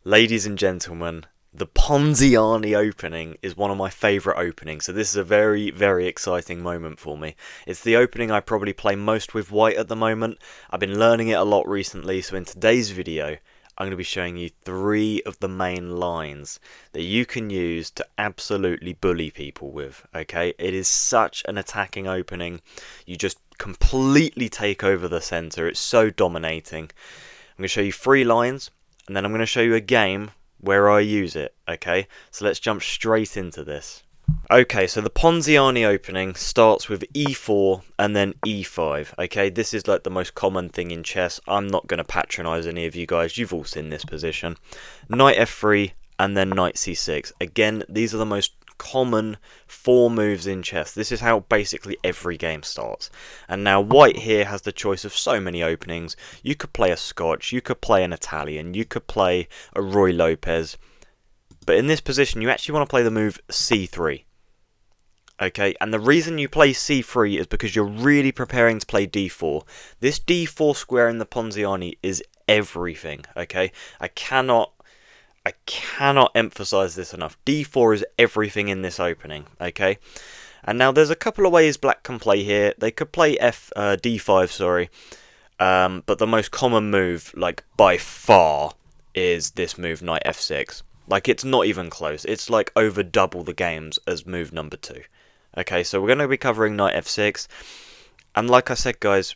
Ladies and gentlemen, the Ponziani opening is one of my favourite openings, so this is a very, very exciting moment for me. It's the opening I probably play most with white at the moment. I've been learning it a lot recently, so in today's video, I'm going to be showing you 3 of the main lines that you can use to absolutely bully people with, okay? It is such an attacking opening. You just completely take over the centre. It's so dominating. I'm going to show you 3 lines, and then I'm going to show you a game where I use it, okay? So let's jump straight into this. Okay, so the Ponziani opening starts with e4 and then e5, okay? This is like the most common thing in chess. I'm not going to patronise any of you guys. You've all seen this position. Knight f3 and then knight c6. Again, these are the most common 4 moves in chess. This is how basically every game starts. And now white here has the choice of so many openings. You could play a Scotch, you could play an Italian, you could play a Roy Lopez. But in this position, you actually want to play the move c3. Okay, and the reason you play c3 is because you're really preparing to play d4. This d4 square in the Ponziani is everything, okay? I cannot emphasize this enough. d4 is everything in this opening, okay? And now there's a couple of ways black can play here. They could play d5, sorry. But the most common move, like by far, is this move, knight f6. Like, it's not even close. It's like over double the games as move number 2. Okay, so we're going to be covering knight f6. And like I said, guys,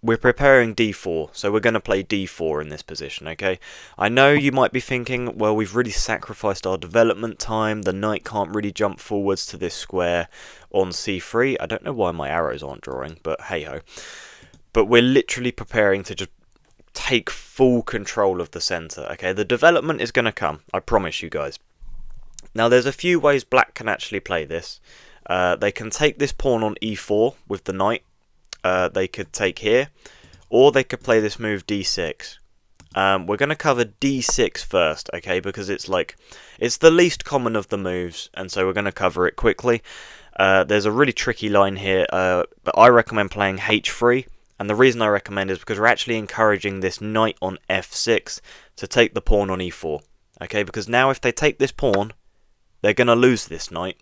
we're preparing d4, so we're going to play d4 in this position, okay? I know you might be thinking, well, we've really sacrificed our development time. The knight can't really jump forwards to this square on c3. I don't know why my arrows aren't drawing, but hey-ho. But we're literally preparing to just take full control of the centre, okay? The development is going to come, I promise you guys. Now, there's a few ways black can actually play this. They can take this pawn on e4 with the knight. They could take here, or they could play this move d6. We're going to cover d6 first, okay, because it's the least common of the moves, and so we're going to cover it quickly. There's a really tricky line here, but I recommend playing h3, and the reason I recommend is because we're actually encouraging this knight on f6 to take the pawn on e4, okay, because now if they take this pawn, they're going to lose this knight,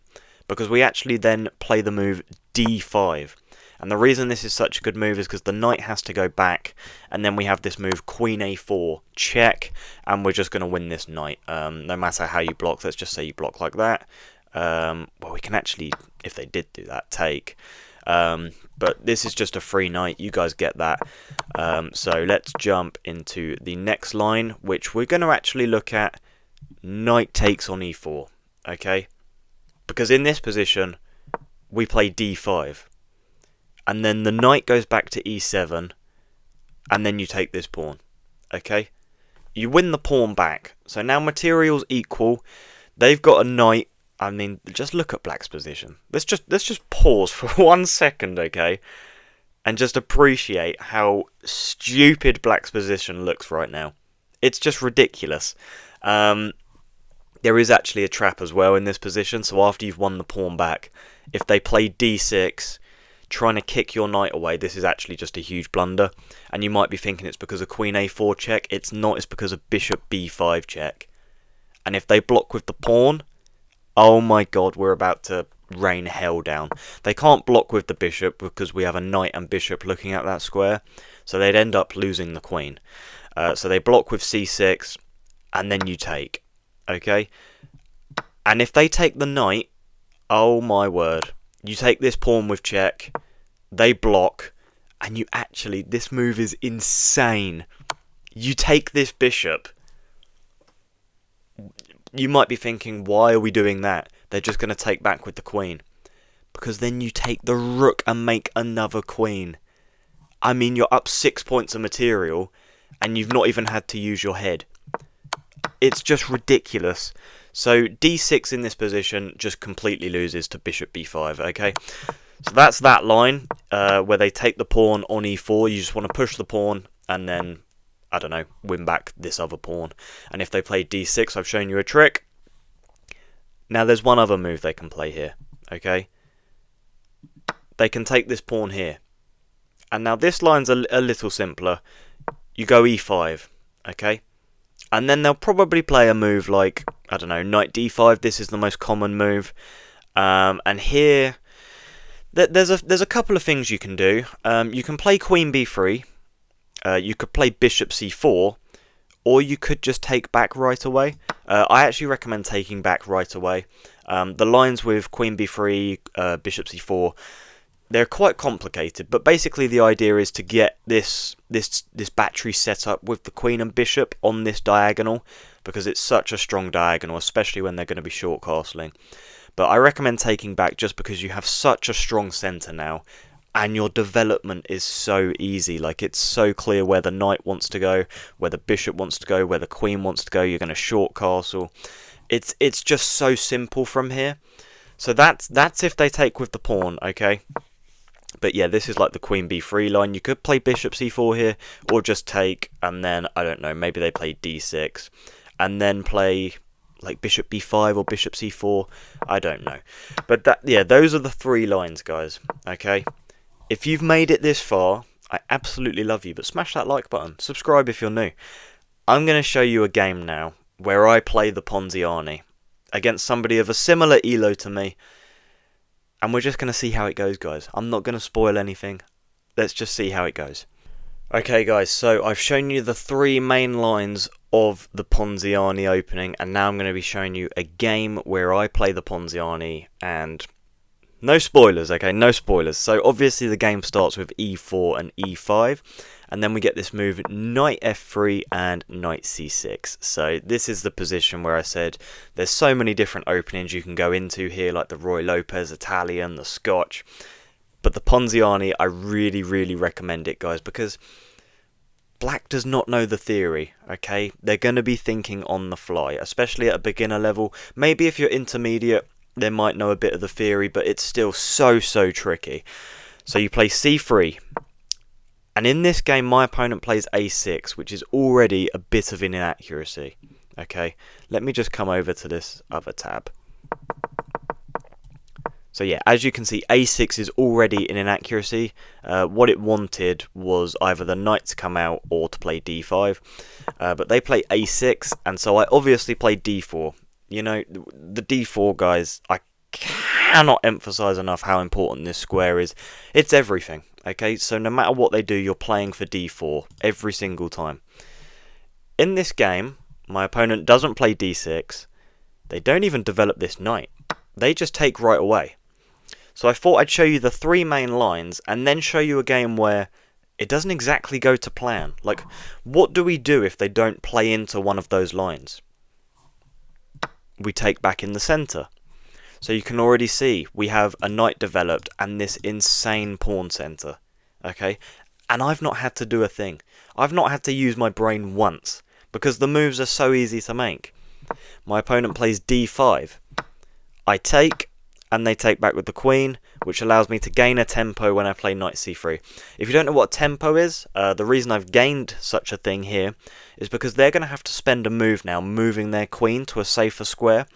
because we actually then play the move d5. And the reason this is such a good move is because the knight has to go back, and then we have this move queen a4 check, and we're just going to win this knight. No matter how you block, let's just say you block like that. Well, we can actually, if they did do that, take. But this is just a free knight. You guys get that. So let's jump into the next line, which we're going to actually look at knight takes on e4. Okay, because in this position we play d5. And then the knight goes back to e7, and then you take this pawn, okay? You win the pawn back, so now material's equal. They've got a knight. I mean, just look at black's position. Let's just pause for 1 second, okay? And just appreciate how stupid black's position looks right now. It's just ridiculous. There is actually a trap as well in this position, so after you've won the pawn back, if they play d6... trying to kick your knight away, this is actually just a huge blunder. And you might be thinking it's because of queen a4 check. It's not, it's because of bishop b5 check. And if they block with the pawn, oh my god, we're about to rain hell down. They can't block with the bishop because we have a knight and bishop looking at that square, so they'd end up losing the queen. So they block with c6, and then you take, okay? And if they take the knight, oh my word. You take this pawn with check, they block, and you actually, this move is insane. You take this bishop. You might be thinking, why are we doing that? They're just going to take back with the queen. Because then you take the rook and make another queen. I mean, you're up 6 points of material, and you've not even had to use your head. It's just ridiculous. So d6 in this position just completely loses to bishop b5, okay? So that's that line where they take the pawn on e4. You just want to push the pawn and then, I don't know, win back this other pawn. And if they play d6, I've shown you a trick. Now there's one other move they can play here, okay? They can take this pawn here. And now this line's a little simpler. You go e5, okay? And then they'll probably play a move like, I don't know, knight d5. This is the most common move. And here, there's a couple of things you can do. You can play queen b3. You could play bishop c4. Or you could just take back right away. I actually recommend taking back right away. The lines with queen b3, bishop c4, they're quite complicated, but basically the idea is to get this battery set up with the queen and bishop on this diagonal, because it's such a strong diagonal, especially when they're going to be short castling. But I recommend taking back just because you have such a strong centre now, and your development is so easy. Like, it's so clear where the knight wants to go, where the bishop wants to go, where the queen wants to go. You're going to short castle. It's just so simple from here. So that's if they take with the pawn, okay? But yeah, this is like the queen b3 line. You could play bishop c4 here, or just take, and then, I don't know, maybe they play d6, and then play like bishop b5 or bishop c4. I don't know. But yeah, those are the 3 lines, guys, okay? If you've made it this far, I absolutely love you, but smash that like button. Subscribe if you're new. I'm going to show you a game now where I play the Ponziani against somebody of a similar elo to me. And we're just going to see how it goes, guys. I'm not going to spoil anything. Let's just see how it goes. Okay, guys, so I've shown you the 3 main lines of the Ponziani opening, and now I'm going to be showing you a game where I play the Ponziani, and no spoilers, okay, no spoilers. So obviously the game starts with e4 and e5, and then we get this move knight f3 and knight c6. So this is the position where I said there's so many different openings you can go into here, like the Roy Lopez Italian, the Scotch. But the Ponziani, I really, really recommend it, guys, because black does not know the theory, okay? They're going to be thinking on the fly, especially at a beginner level. Maybe if you're intermediate, they might know a bit of the theory, but it's still so tricky. So you play c3, and in this game my opponent plays a6, which is already a bit of an inaccuracy. Okay, let me just come over to this other tab. So yeah, as you can see, a6 is already an inaccuracy. What it wanted was either the knight to come out or to play d5, but they play a6, and so I obviously played d4. You know, the d4, guys, I cannot emphasize enough how important this square is. It's everything, okay? So no matter what they do, you're playing for d4 every single time. In this game, my opponent doesn't play d6. They don't even develop this knight. They just take right away. So I thought I'd show you the 3 main lines, and then show you a game where it doesn't exactly go to plan. Like, what do we do if they don't play into one of those lines? We take back in the centre. So you can already see we have a knight developed and this insane pawn centre. Okay? And I've not had to do a thing. I've not had to use my brain once, because the moves are so easy to make. My opponent plays d5. I take, and they take back with the queen, which allows me to gain a tempo when I play knight c3. If you don't know what tempo is, the reason I've gained such a thing here is because they're going to have to spend a move now moving their queen to a safer square,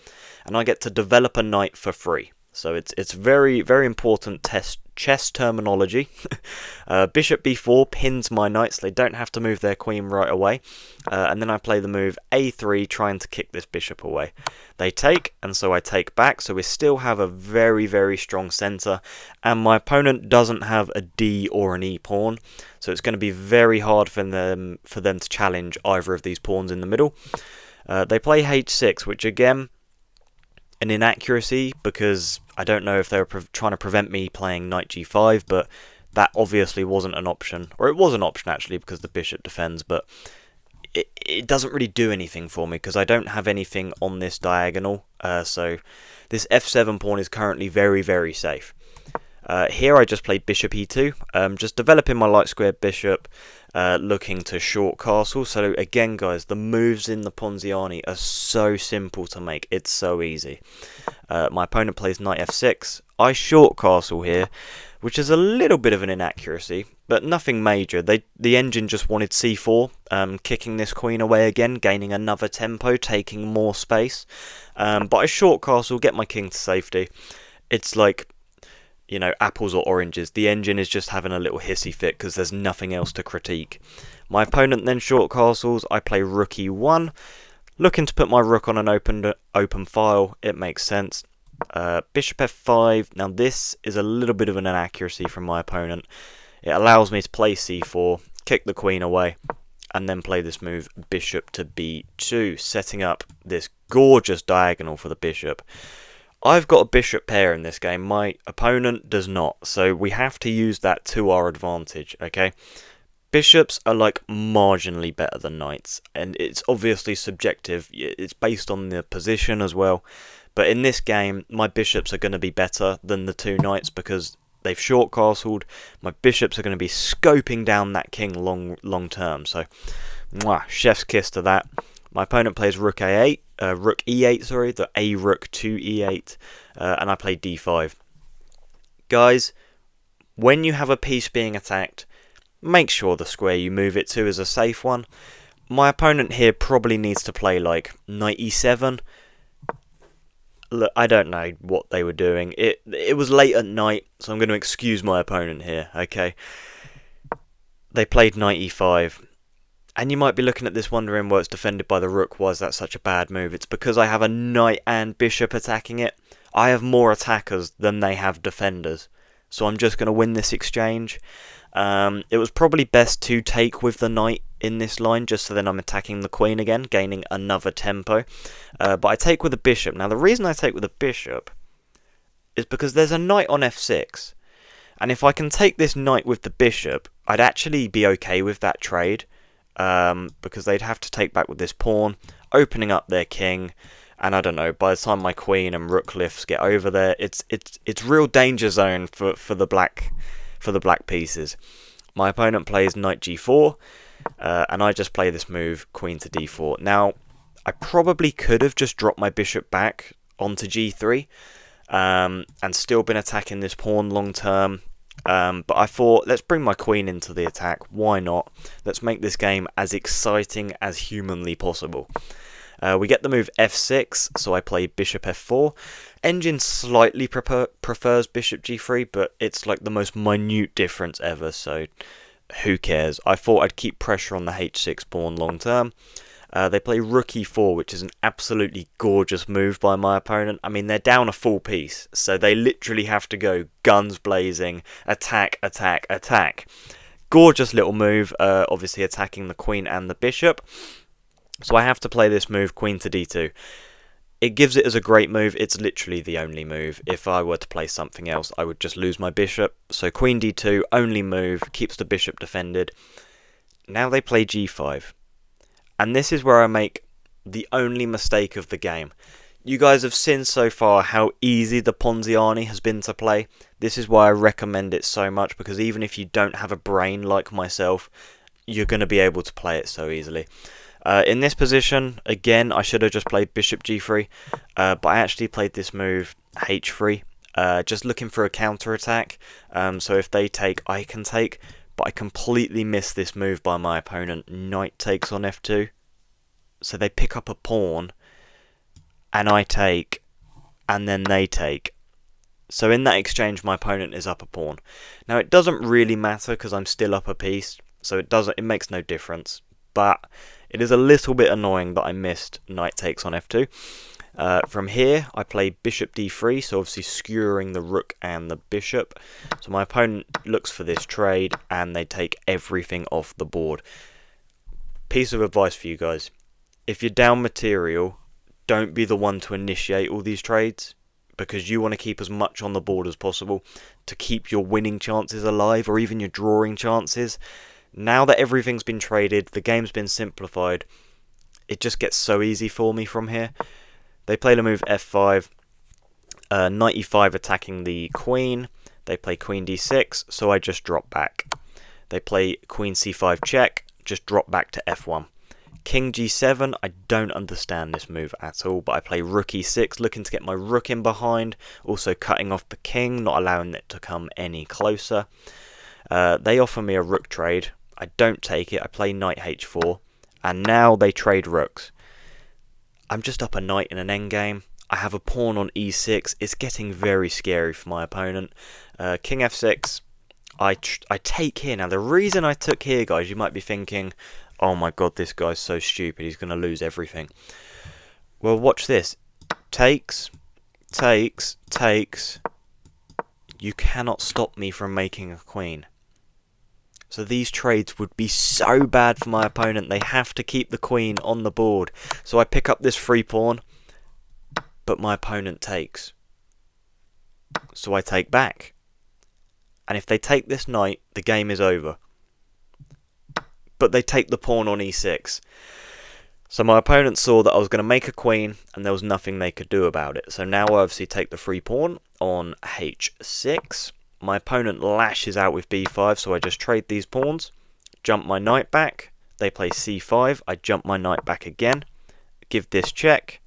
and I get to develop a knight for free. So it's very, very important chess terminology. Bishop b4 pins my knights. They don't have to move their queen right away. And then I play the move a3, trying to kick this bishop away. They take, and so I take back. So we still have a very, very strong centre. And my opponent doesn't have a d or an e pawn. So it's going to be very hard for them to challenge either of these pawns in the middle. They play h6, which again, an inaccuracy, because I don't know if they were trying to prevent me playing knight g5, but that obviously wasn't an option. Or it was an option, actually, because the bishop defends, but it doesn't really do anything for me, because I don't have anything on this diagonal. So this f7 pawn is currently very, very safe. Here I just played bishop e2, just developing my light square bishop, looking to short castle. So again, guys, the moves in the Ponziani are so simple to make. It's so easy. My opponent plays knight f6. I short castle here, which is a little bit of an inaccuracy, but nothing major. The engine just wanted c4, kicking this queen away again, gaining another tempo, taking more space. But I short castle, get my king to safety. It's like, you know, apples or oranges. The engine is just having a little hissy fit because there's nothing else to critique. My opponent then short castles. I play rook e1, looking to put my rook on an open file. It makes sense. Bishop f5. Now this is a little bit of an inaccuracy from my opponent. It allows me to play c4, kick the queen away, and then play this move bishop to b2, setting up this gorgeous diagonal for the bishop. I've got a bishop pair in this game, my opponent does not, so we have to use that to our advantage, okay? Bishops are like marginally better than knights, and it's obviously subjective, it's based on the position as well, but in this game, my bishops are going to be better than the two knights because they've short castled. My bishops are going to be scoping down that king long term, so chef's kiss to that. My opponent plays rook a8, rook e8, sorry, the a rook to e8, and I play d5. Guys, when you have a piece being attacked, make sure the square you move it to is a safe one. My opponent here probably needs to play like knight e7. Look, I don't know what they were doing. It was late at night, so I'm going to excuse my opponent here, okay? They played knight e5. And you might be looking at this wondering, well, it's defended by the rook. Why is that such a bad move? It's because I have a knight and bishop attacking it. I have more attackers than they have defenders. So I'm just going to win this exchange. It was probably best to take with the knight in this line, just so then I'm attacking the queen again, gaining another tempo. But I take with a bishop. Now, the reason I take with a bishop is because there's a knight on f6. And if I can take this knight with the bishop, I'd actually be okay with that trade. Because they'd have to take back with this pawn, opening up their king, and I don't know, by the time my queen and rook lifts get over there, it's real danger zone for the black pieces. My opponent plays knight g4, and I just play this move, queen to d4. Now, I probably could have just dropped my bishop back onto g3, and still been attacking this pawn long term. But I thought, let's bring my queen into the attack. Why not? Let's make this game as exciting as humanly possible. We get the move f6, so I play bishop f4. Engine slightly prefers bishop g3, but it's like the most minute difference ever, so who cares? I thought I'd keep pressure on the h6 pawn long term. They play rook e4, which is an absolutely gorgeous move by my opponent. I mean, they're down a full piece, so they literally have to go guns blazing, attack, attack, attack. Gorgeous little move, obviously attacking the queen and the bishop. So I have to play this move, queen to d2. It gives it as a great move. It's literally the only move. If I were to play something else, I would just lose my bishop. So queen d2, only move, keeps the bishop defended. Now they play g5. And this is where I make the only mistake of the game. You guys have seen so far how easy the Ponziani has been to play. This is why I recommend it so much, because even if you don't have a brain like myself, you're going to be able to play it so easily. In this position, again, I should have just played bishop g3, but I actually played this move h3, just looking for a counter-attack. So if they take, I can take. But I completely missed this move by my opponent. Knight takes on f2. So they pick up a pawn, and I take, and then they take. So in that exchange, my opponent is up a pawn. Now it doesn't really matter because I'm still up a piece, so it makes no difference. But it is a little bit annoying that I missed knight takes on f2. From here, I play bishop d3, so obviously skewering the rook and the bishop. So my opponent looks for this trade, and they take everything off the board. Piece of advice for you guys. If you're down material, don't be the one to initiate all these trades, because you want to keep as much on the board as possible to keep your winning chances alive, or even your drawing chances. Now that everything's been traded, the game's been simplified, it just gets so easy for me from here. They play the move f5, knight e5 attacking the queen. They play queen d6, so I just drop back. They play queen c5 check, just drop back to f1. King g7, I don't understand this move at all, but I play rook e6, looking to get my rook in behind, also cutting off the king, not allowing it to come any closer. They offer me a rook trade. I don't take it. I play knight h4, and now they trade rooks. I'm just up a knight in an endgame. I have a pawn on e6. It's getting very scary for my opponent. King f6. I take here. Now, the reason I took here, guys, you might be thinking, oh my god, this guy's so stupid. He's going to lose everything. Well, watch this. Takes, takes, takes. You cannot stop me from making a queen. So these trades would be so bad for my opponent. They have to keep the queen on the board. So I pick up this free pawn, but my opponent takes. So I take back. And if they take this knight, the game is over. But they take the pawn on e6. So my opponent saw that I was going to make a queen, and there was nothing they could do about it. So now I obviously take the free pawn on h6. My opponent lashes out with b5, so I just trade these pawns, jump my knight back. They play c5, I jump my knight back again, give this check,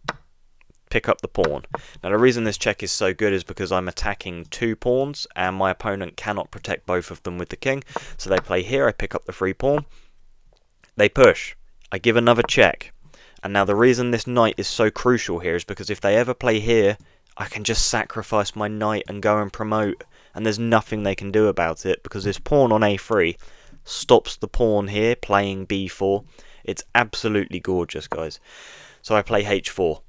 pick up the pawn. Now the reason this check is so good is because I'm attacking 2 pawns, and my opponent cannot protect both of them with the king. So they play here, I pick up the free pawn, they push, I give another check. And now the reason this knight is so crucial here is because if they ever play here, I can just sacrifice my knight and go and promote, and there's nothing they can do about it because this pawn on a3 stops the pawn here playing b4. It's absolutely gorgeous, guys. So I play h4.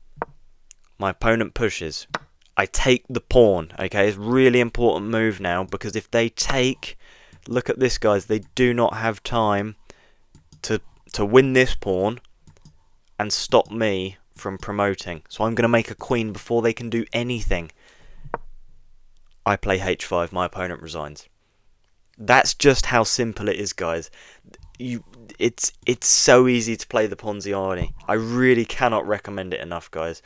My opponent pushes. I take the pawn, okay? It's a really important move now because if they take, look at this, guys, they do not have time to win this pawn and stop me from promoting. So I'm going to make a queen before they can do anything. I play h5, my opponent resigns. That's just how simple it is, guys. It's so easy to play the Ponziani. I really cannot recommend it enough, guys.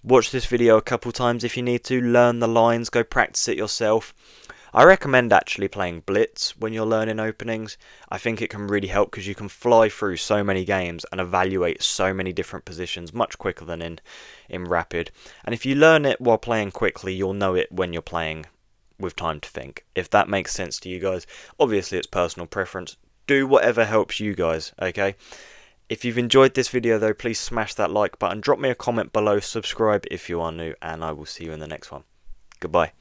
Watch this video a couple times if you need to. Learn the lines, go practice it yourself. I recommend actually playing Blitz when you're learning openings. I think it can really help because you can fly through so many games and evaluate so many different positions much quicker than in Rapid. And if you learn it while playing quickly, you'll know it when you're playing with time to think. If that makes sense to you guys. Obviously, it's personal preference. Do whatever helps you guys, okay? If you've enjoyed this video though, please smash that like button. Drop me a comment below. Subscribe if you are new, and I will see you in the next one. Goodbye.